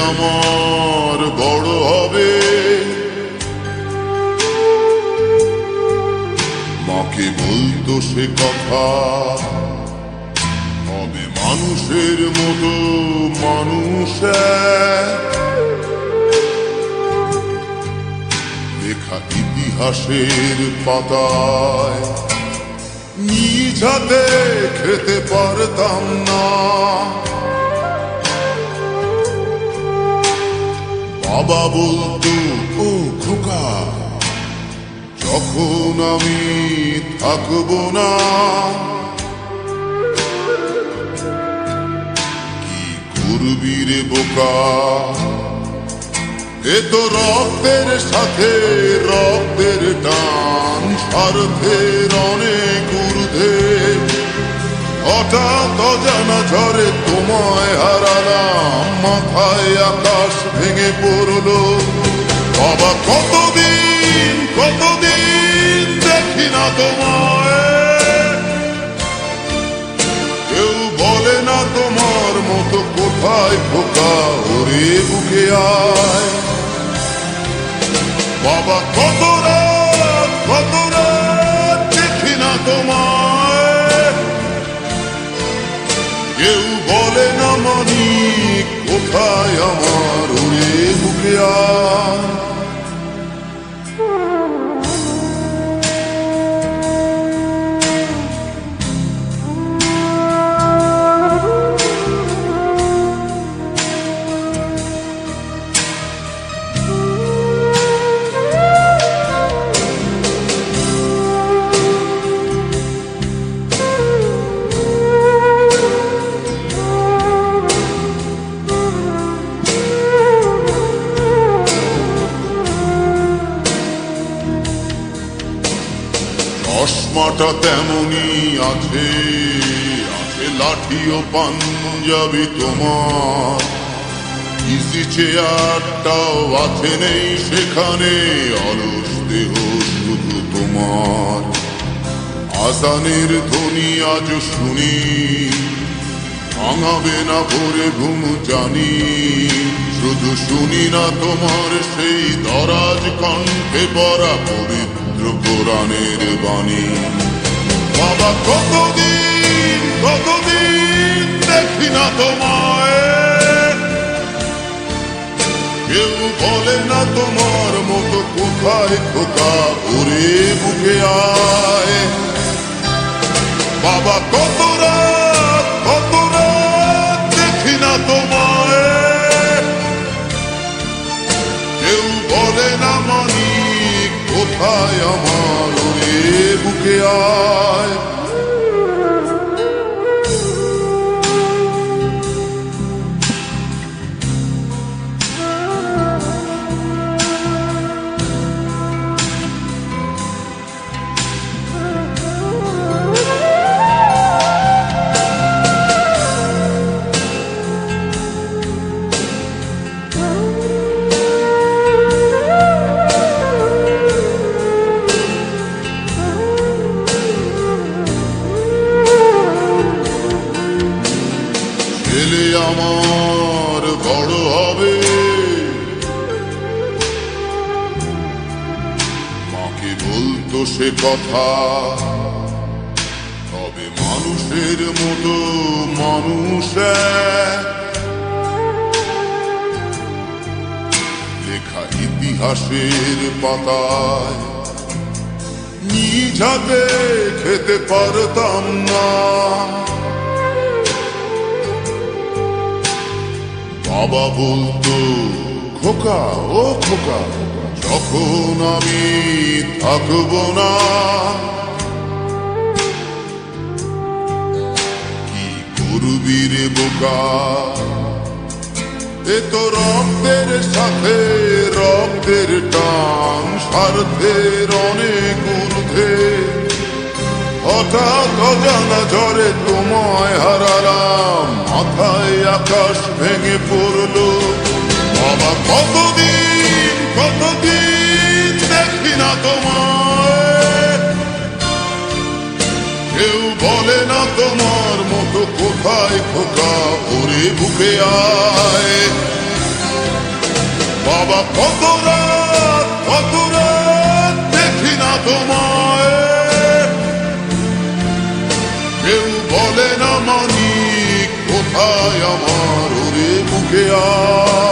আমার বড় হবে, মাকে বলতো সে কথা, হবে মানুষের মতো মানুষ। লেখা ইতিহাসের পাতায় নিজ হাতে খেতে পারতাম না। বাবা বলতো, ও খোকা, যখন আমি থাকবো না, কি করবি রে বোকা, এ তো রক্তের সাথে রক্তের টান, স্বার্থের অনেক ঊর্ধ্বে। হঠাৎ অজানা ঝড়ে তোমায় হারালাম, মাথায় আকাশ ভেঙে পড়লো। বাবা কতদিন কতদিন দেখি না তোমায়, কেউ বলে না তোমার মতো কোথায় খোকা, ওরে বুকে আয়। বাবা কত রাত দেখি না তোমায়, কেউ বলে না মানি কোথায় আমার, ওরে বুকে আয়। চশমাটা তেমনি আছে, আছে লাঠি ও পাঞ্জাবি তোমার, ইজি চেয়ারটাও আছে নেই সেখানে, অলস দেহ শুধু তোমার। আজানের ধ্বনি আজ শুনি, ভাঙাবে না ভোরে ঘুম জানি, শুধু শুনি না তোমার সেই দরাজ কণ্ঠে পড়া পবিত্র কোরআনের বাণী। বাবা কতদিন কতদিন দেখি না তোমায়, কেউ বলে না তোমার মতো কোথায় খোকা, ওরে বুকে আয়। বাবা কত রাত দেখি না তোমায়, কেউ বলে না মানি কোথায় আমার, ওরে বুকে আয়। ছেলে আমার বড় হবে, মাকে বলতো সে কথা, তবে মানুষের মতো মানুষ। লেখা ইতিহাসের পাতায় নিজ হাতে খেতে পারতাম না। বাবা বলতো, খোকা ও খোকা, যখন আমি থাকবো না, কি করবি রে বোকা, এ তো রক্তের সাথে রক্তের টান, স্বার্থের অনেক ঊর্ধ্বে। হঠাৎ অজানা ঝড়ে তোমায় হারালাম, মাথায় আকাশ ভেঙে পড়লো। বাবা কতদিন কতদিন দেখি না তোমায়, কেউ বলে না তোমার মতো কোথায় খোকা, ওরে বুকে আয়। বাবা কত রাত দেখি না তোমায়, কেউ বলে না মানিক কোথায় আমার ওরে মুখে আর